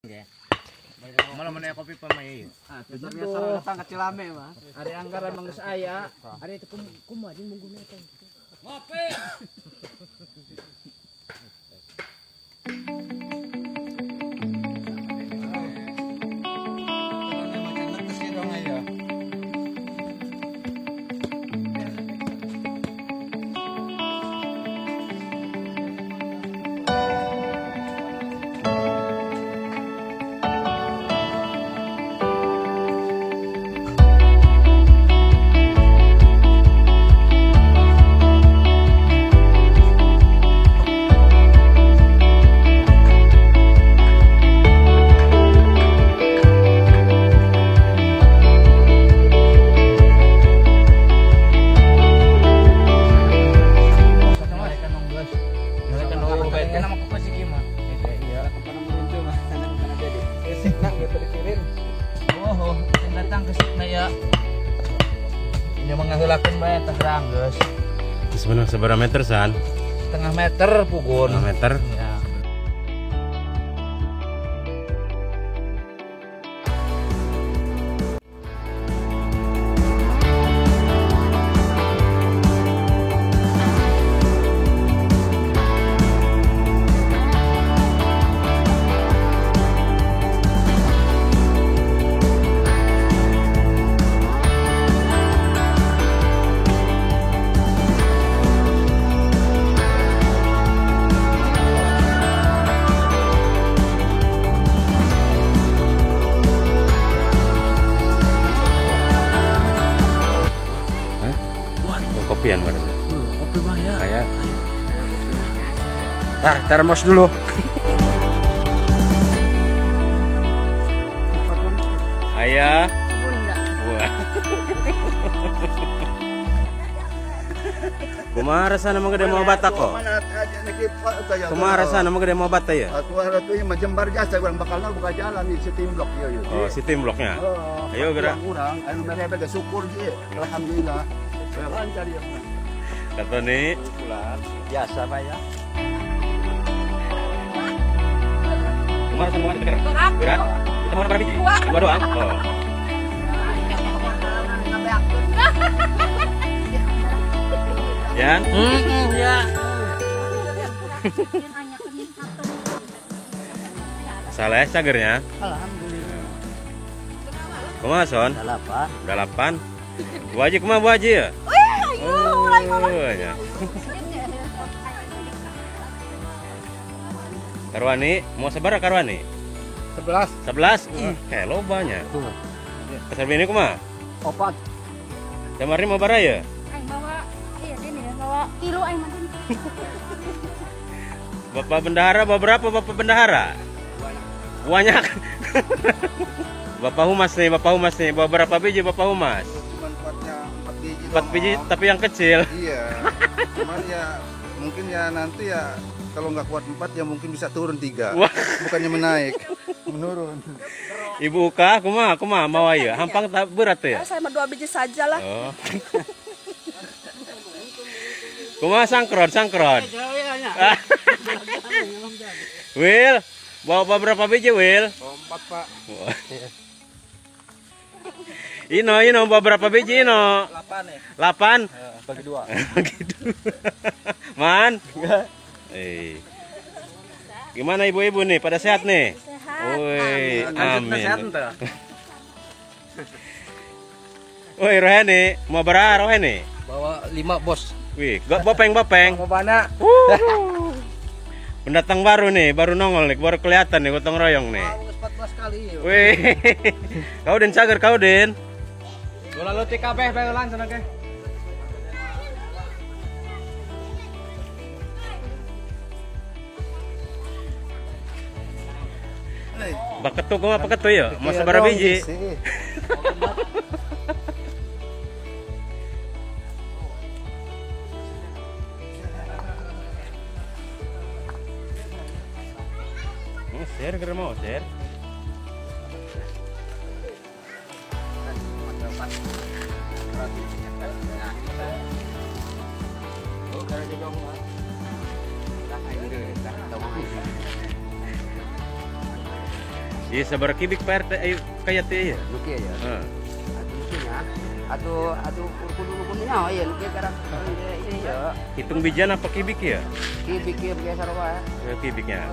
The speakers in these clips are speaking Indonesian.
Ya. Malah mana kopi pamai. Ah, biasa datang ke Cilame mah. Hari anggaran manggus aya, hari itu kumaha jeung menggunakan. Ngopi. Sebenarnya seberapa meter san? Setengah meter pugun. Setengah meter. Ya. Kopian mana? Kopi mah ya. Kayak. Termos dulu. Ayah. Wah. Kumaha rasana mah gede mau bata kok? Kumaha rasana mah gede mau bata ya? Atuh atuh mah jembar jasa urang bakalna buka jalan di Sitim Blok ieu. Oh, Sitim Bloknya. Ayo gerak. Urang anu mere syukur ge. Alhamdulillah. Lancar ya. Kata nih. Biasa Pak ya. Kumaha rasana mah gede gerak? Gerak. Kita mau berapa biji? Dua doang. Oh. Yan? Ya. Salah cagernya. Alhamdulillah. Kumaha son? 8. Udah 8. Bu Haji kumaha Bu Haji ya? Oh, ya. Karwani, mau sebar Karwani? 11. 11? Kayak lo banyak. Kasar bini kumaha? 4. Jamari mau baraya? Aing bawa ini ya, bawa kilo aing mah. Bapak bendahara bawa berapa Bapak bendahara? Banyak. Bapak Humas nih, bawa berapa biji Bapak Humas? Cuman 4 biji. 4 biji tapi yang kecil. Iya. Cuman ya mungkin ya nanti ya kalau nggak kuat 4 ya mungkin bisa turun 3. Wah. Bukannya menaik, menurun. Ibu Uka, kumaha mau aja? Hampang tak berat tuh ya? Saya mah 2 biji saja lah. Oh. Kumaha sangkron? Will, bawa berapa biji Will? 4 Pak. Ino bawa berapa biji Ino? 8 ya. 8? Bagi 2. Gitu. Man? Gimana ibu-ibu nih? Pada sehat nih? Sehat. Woi, amin. Sehat ente. Woi, Rohani, mau berapa Rohani? Bawa 5 bos. Wih, gak bopeng. Mau mana? Pendatang baru nih, baru nongol nih, baru kelihatan nih gotong royong nih. 14 kali. Wih, kau Den cager kau Den. Lalu TKB bae sana ke. Baketu kumaha paketu ya? Mau seberapa biji? Share kira mau share. Iya sabar kibik Pak RT ayo kayak teh ya. Nuki ya. Heeh. Nukinya. Atu kudu-kudunya ya nuki karang ini ya. Hitung bijian apa kibik ya? Kibik biasa wae. Kibiknya.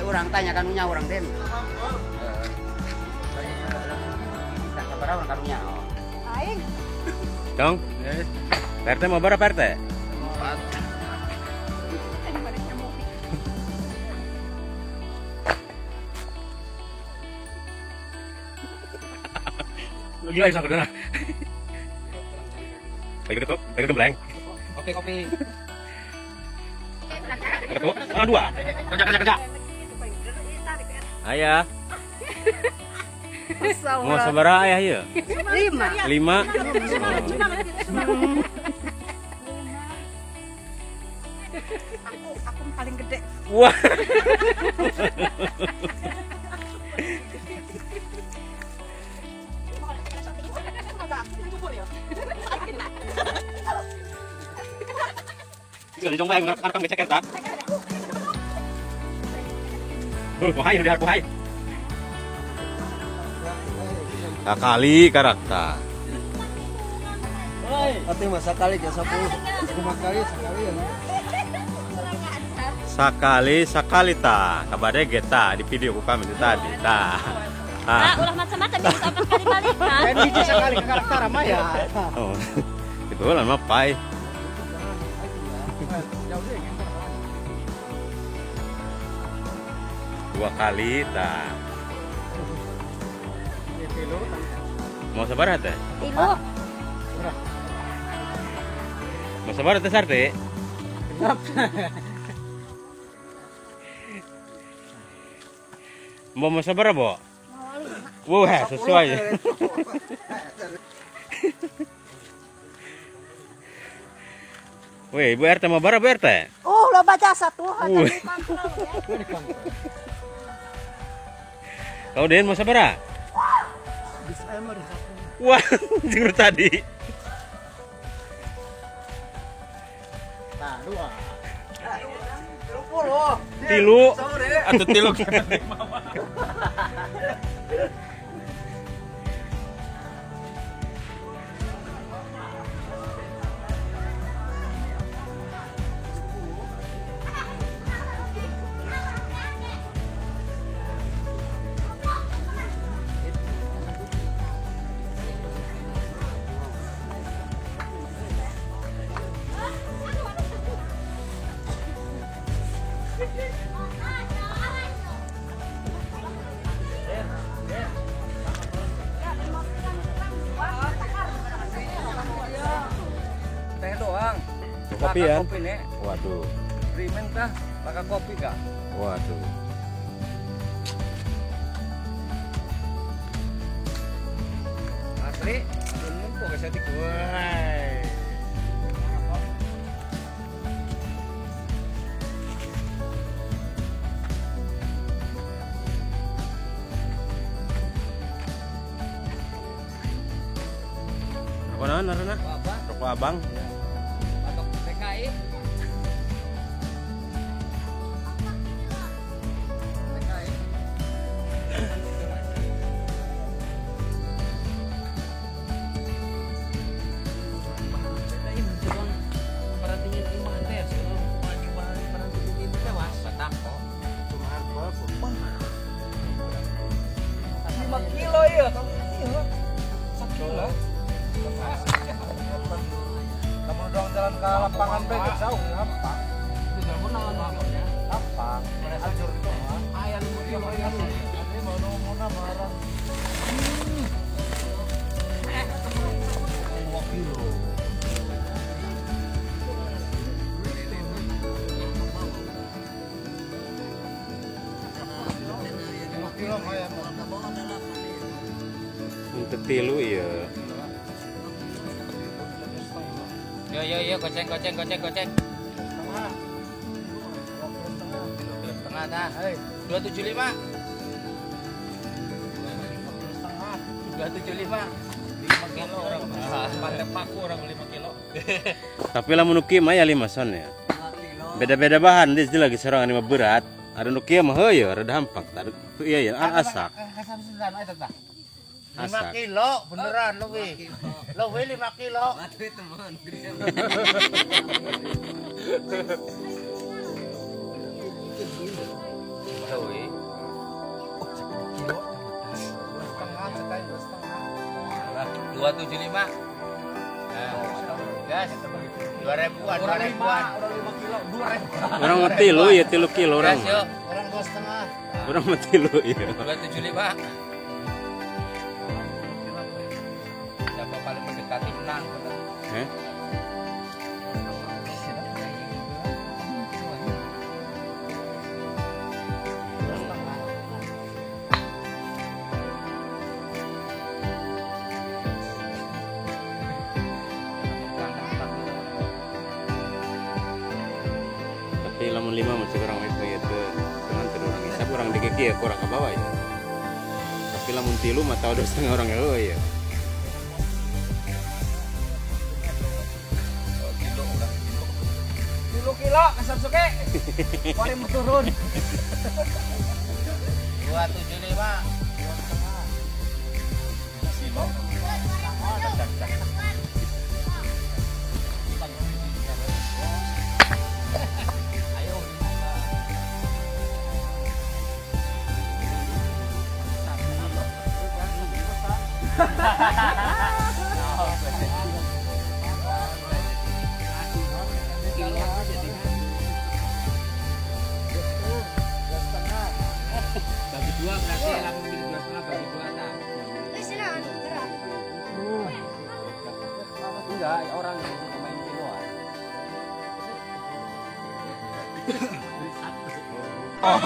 Orang tanya kanunya orang Den. Tak sabar orang kanunya. Aing. Dong. Pak RT mau berapa Pak RT? Gila ya saudara. Lagi gembleng. Oke kopi. Ketua, dua. Kerja. Ayah, mau sabaraha ayah ya? 5. 5. Aku paling gede. Wah. Sudah dicoba yang rekam becek eta. Kuhai udah kuhai. Kakali karakter. Ate masa kali jasa 10. Cuma kali sekali ya. Sakali ta. Kabare geta di video ku kami itu tadi. Tah. Ulah macam-macam bisa apa kali-kali kan. Kan hiji sekali ke karakter mah ya. Oh. Itu lah mah pai. Dua kali ta. Mau sabar teh? 3. Mau sabar teh Sarte? Mau sabar Bo? Wah, sesuai. Weh, Bu RT mau berapa Bu RT? Lo baca satu ada Wih. di kontrol ya. Kau Den mau sabar? Wah, jujur tadi. Nah, 2. Tilu atau tilu. Teh doang. Kopi ya? Kopi nih. Waduh, Rimen kah? Pakai kopi kah? waduh. Asli. Numpuk saya tiku. Wah. Rokok naon narana? Apa? Rokok abang. Patok TKI. TKI. Kilo ya, kamu dong jalan ke lapangan begitu jauh apa? Itu jalan mana? Apa? Ajur itu mah. Ayam kilo ya. Ini mau barang. 2 kilo. Untuk tilu ya. Yo, goceng. Setengah dah. 275. 275. 5 kilo orang. Pakai paku orang 5 kilo. Tapi lamun uki mah ya 5 son ya. Beda-beda bahan dia lagi seorang ini mah berat. Ada nu kieu mah heuh rada hampang. Tadi iya ya asak. Kasar sudah eta tah. 5 Asak. kilo beneran lebih. Lebih 5 kilo. Setengah sekali 2,5. 275. Nah, gas. 2000-an, 2000-an. Orang 5 kilo 2.000. Orang mah tilu ya 3 kilo orang. Gas yuk. Orang 2,5. Orang mah tilu ya. 275. Siapa paling mendekati menang. Heh? Tapi lamun 5 masih kurang itu ya tuh. Dengan orang isap orang dikeki ya kurang ke bawah ya. Tapi lamun tilu mah tahu 2,5 orang ya. 10 kilo kasar suke. Mari mau turun. 275. Bagi 2 berarti lamun bagi 2,5 bagi 2 tak. Enggak, orang yang suka main kiloan. Oh.